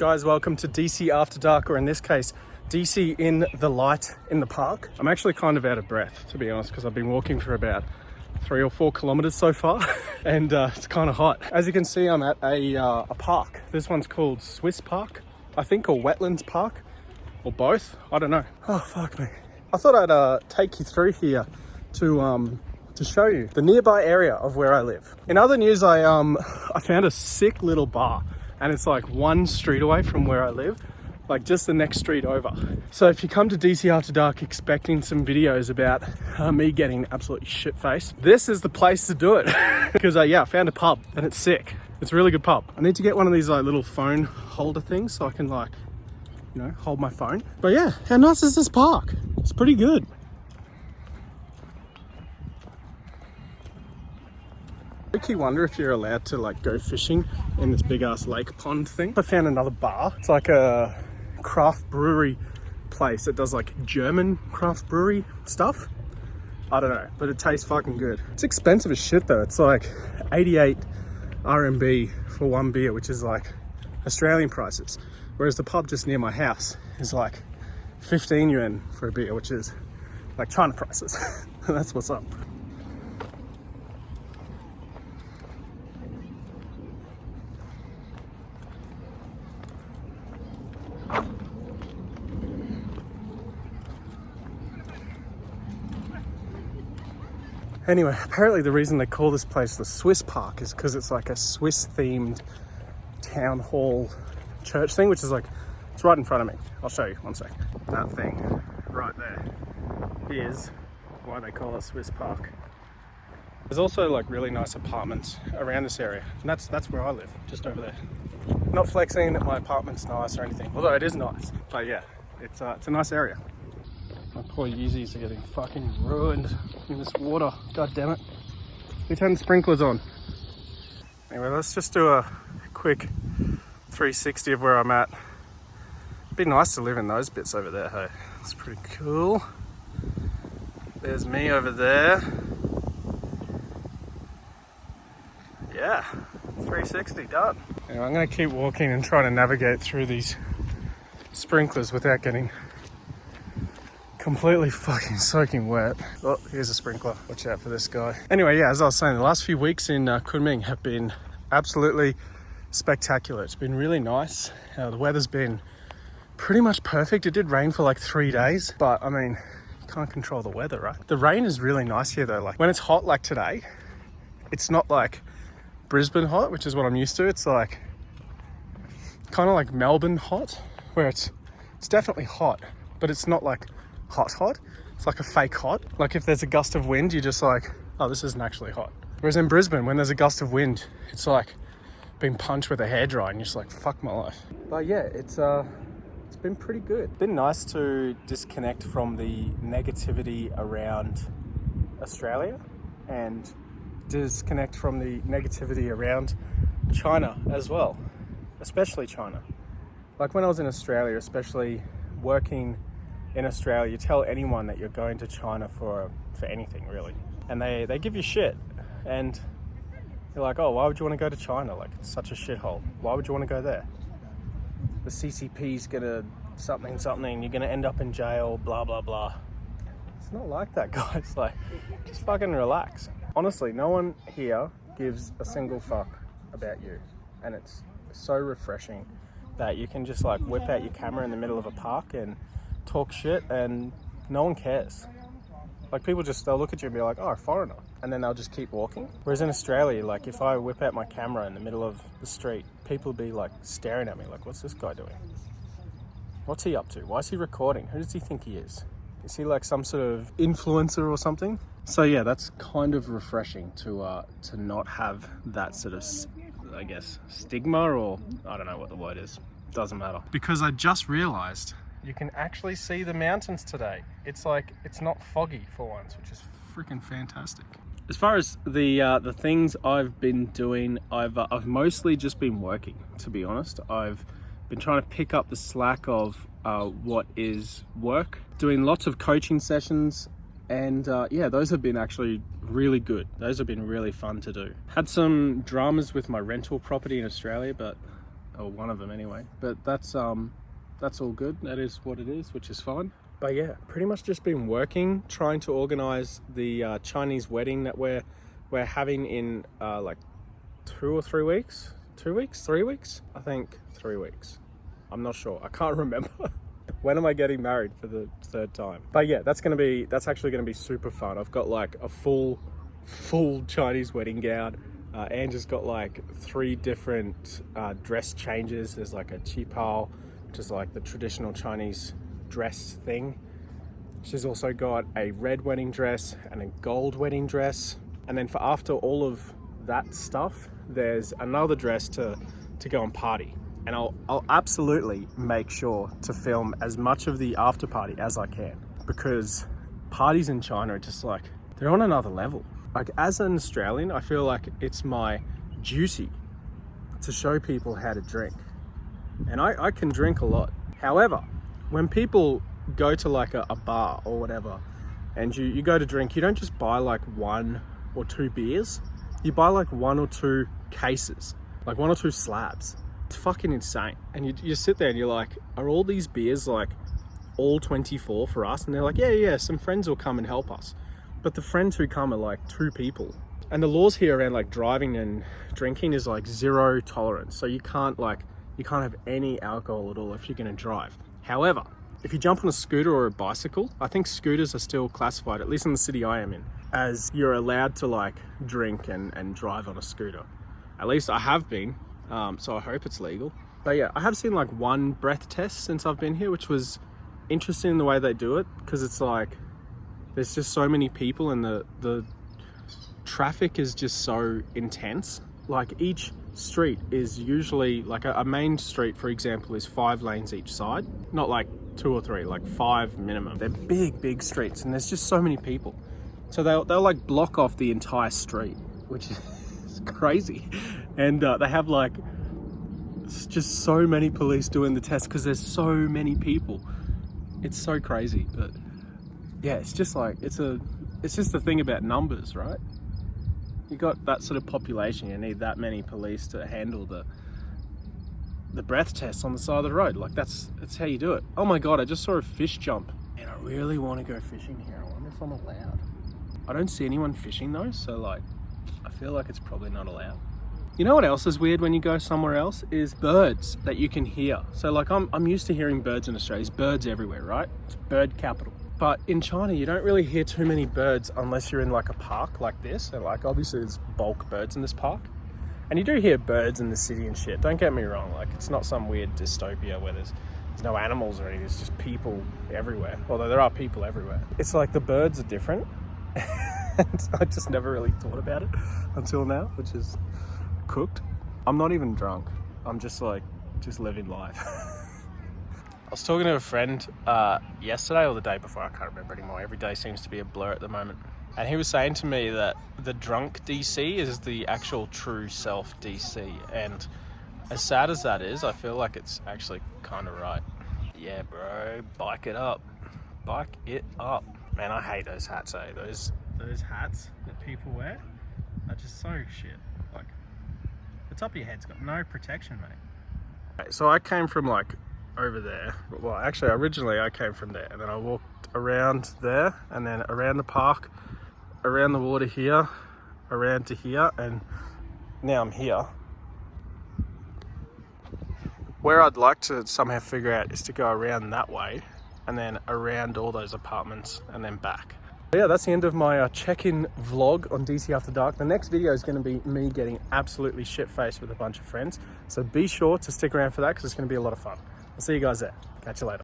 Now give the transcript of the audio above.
guys? Welcome to DC After Dark, or in this case, DC in the light in the park. I'm actually kind of out of breath, to be honest, because I've been walking for about 3 or 4 kilometers so far and it's kind of hot. As you can see, I'm at a park. This one's called Swiss Park, I think, or Wetlands Park, or both. I don't know. Oh, fuck me. I thought I'd take you through here to show you the nearby area of where I live. In other news, I found a sick little bar, and it's like 1 street away from where I live, like just the next street over. So if you come to DC After Dark expecting some videos about me getting absolutely shit-faced, this is the place to do it. Because yeah, I found a pub and it's sick. It's a really good pub. I need to get one of these like little phone holder things so I can, like, you know, hold my phone. But yeah, how nice is this park? It's pretty good. I low-key wonder if you're allowed to like go fishing in this big ass lake pond thing. I found another bar. It's like a craft brewery place that does like German craft brewery stuff. I don't know, but it tastes fucking good. It's expensive as shit though. It's like 88 RMB for 1 beer, which is like Australian prices. Whereas the pub just near my house is like 15 yuan for a beer, which is like China prices. That's what's up. Anyway, apparently the reason they call this place the Swiss Park is because it's like a Swiss themed town hall church thing, which is like, it's right in front of me. I'll show you, one sec. That thing right there is why they call it Swiss Park. There's also like really nice apartments around this area, and that's where I live, just over there. Not flexing that my apartment's nice or anything, although it is nice, but yeah, it's a nice area. My poor Yeezys are getting fucking ruined in this water. God damn it. We turned the sprinklers on. Anyway, let's just do a quick 360 of where I'm at. It'd be nice to live in those bits over there, hey? It's pretty cool. There's me over there. Yeah, 360 done. Anyway, I'm gonna keep walking and try to navigate through these sprinklers without getting completely fucking soaking wet. Oh, here's a sprinkler. Watch out for this guy. Anyway, yeah, as I was saying, the last few weeks in Kunming have been absolutely spectacular. It's been really nice. The weather's been pretty much perfect. It did rain for like 3 days, but I mean, you can't control the weather, right? The rain is really nice here though. Like when it's hot like today, it's not like Brisbane hot, which is what I'm used to. It's like kind of like Melbourne hot, where it's definitely hot, but it's not like hot. It's like a fake hot. Like if there's a gust of wind, you're just like, oh, this isn't actually hot. Whereas in Brisbane, when there's a gust of wind, it's like being punched with a hairdryer and you're just like, fuck my life. But yeah, it's been pretty good. It's been nice to disconnect from the negativity around Australia and disconnect from the negativity around China as well, especially China. Like when I was in Australia, especially working in Australia, you tell anyone that you're going to China for anything really, and they give you shit, and you're like, oh, why would you want to go to China? Like, it's such a shithole. Why would you want to go there? The CCP's gonna something, you're gonna end up in jail, blah blah blah. It's not like that, guys. Like, just fucking relax. Honestly, no one here gives a single fuck about you, and it's so refreshing that you can just like whip out your camera in the middle of a park and talk shit and no one cares. Like people just, they'll look at you and be like, oh, a foreigner, and then they'll just keep walking. Whereas in Australia, like if I whip out my camera in the middle of the street, people will be like staring at me like, what's this guy doing? What's he up to? Why is he recording? Who does he think he is? Is he like some sort of influencer or something? So yeah, that's kind of refreshing to not have that sort of, I guess, stigma, or I don't know what the word is. Doesn't matter. Because I just realized you can actually see the mountains today. It's like, it's not foggy for once, which is freaking fantastic. As far as the things I've been doing, I've mostly just been working, to be honest. I've been trying to pick up the slack of what is work, doing lots of coaching sessions, and yeah, those have been actually really good. Those have been really fun to do. Had some dramas with my rental property in Australia, but or one of them anyway. But that's all good. That is what it is, which is fine. But yeah, pretty much just been working, trying to organize the Chinese wedding that we're having in like 2 or 3 weeks. 2 weeks? 3 weeks? I think 3 weeks. I'm not sure. I can't remember. When am I getting married for the 3rd time? But yeah, that's actually gonna be super fun. I've got like a full Chinese wedding gown. Angie's got like 3 different dress changes. There's like a qipao, which is like the traditional Chinese dress thing. She's also got a red wedding dress and a gold wedding dress. And then for after all of that stuff, there's another dress to go and party. And I'll absolutely make sure to film as much of the after party as I can, because parties in China are just like, they're on another level. Like as an Australian, I feel like it's my duty to show people how to drink. And I can drink a lot. However, when people go to like a bar or whatever, and you go to drink, you don't just buy like 1 or 2 beers. You buy like 1 or 2 cases, like 1 or 2 slabs. It's fucking insane. And you sit there and you're like, are all these beers like all 24 for us? And they're like, yeah, some friends will come and help us. But the friends who come are like 2 people. And the laws here around like driving and drinking is like 0 tolerance. So you can't have any alcohol at all if you're gonna drive. However, if you jump on a scooter or a bicycle, I think scooters are still classified, at least in the city I am in, as you're allowed to like drink and drive on a scooter. At least I have been, so I hope it's legal. But yeah, I have seen like 1 breath test since I've been here, which was interesting in the way they do it, because it's like, there's just so many people and the traffic is just so intense. Like each street is usually like a main street, for example, is 5 lanes each side, not like 2 or 3, like 5 minimum. They're big streets, and there's just so many people. So they'll like block off the entire street, which is crazy. And they have like just so many police doing the test because there's so many people. It's so crazy. But yeah, it's just like, it's just the thing about numbers, right? You got that sort of population, you need that many police to handle the breath tests on the side of the road. Like that's how you do it. Oh my God, I just saw a fish jump and I really want to go fishing here. I wonder if I'm allowed. I don't see anyone fishing though, so like, I feel like it's probably not allowed. You know what else is weird when you go somewhere else is birds that you can hear. So like I'm used to hearing birds in Australia. There's birds everywhere, right? It's bird capital. But in China, you don't really hear too many birds unless you're in like a park like this. And like obviously there's bulk birds in this park. And you do hear birds in the city and shit. Don't get me wrong. Like it's not some weird dystopia where there's no animals or anything. There's just people everywhere. Although there are people everywhere. It's like the birds are different. And I just never really thought about it until now, which is cooked. I'm not even drunk. I'm just living life. I was talking to a friend yesterday or the day before, I can't remember anymore. Every day seems to be a blur at the moment. And he was saying to me that the drunk DC is the actual true self DC. And as sad as that is, I feel like it's actually kind of right. Yeah, bro, bike it up. Bike it up. Man, I hate those hats, eh? Those hats that people wear are just so shit. Like, the top of your head's got no protection, mate. Okay, so I came from like over there. Well, actually, originally I came from there, and then I walked around there, and then around the park, around the water here, around to here, and now I'm here. Where I'd like to somehow figure out is to go around that way, and then around all those apartments, and then back. Yeah, that's the end of my check-in vlog on DC After Dark. The next video is going to be me getting absolutely shit-faced with a bunch of friends. So be sure to stick around for that because it's going to be a lot of fun. I'll see you guys there. Catch you later.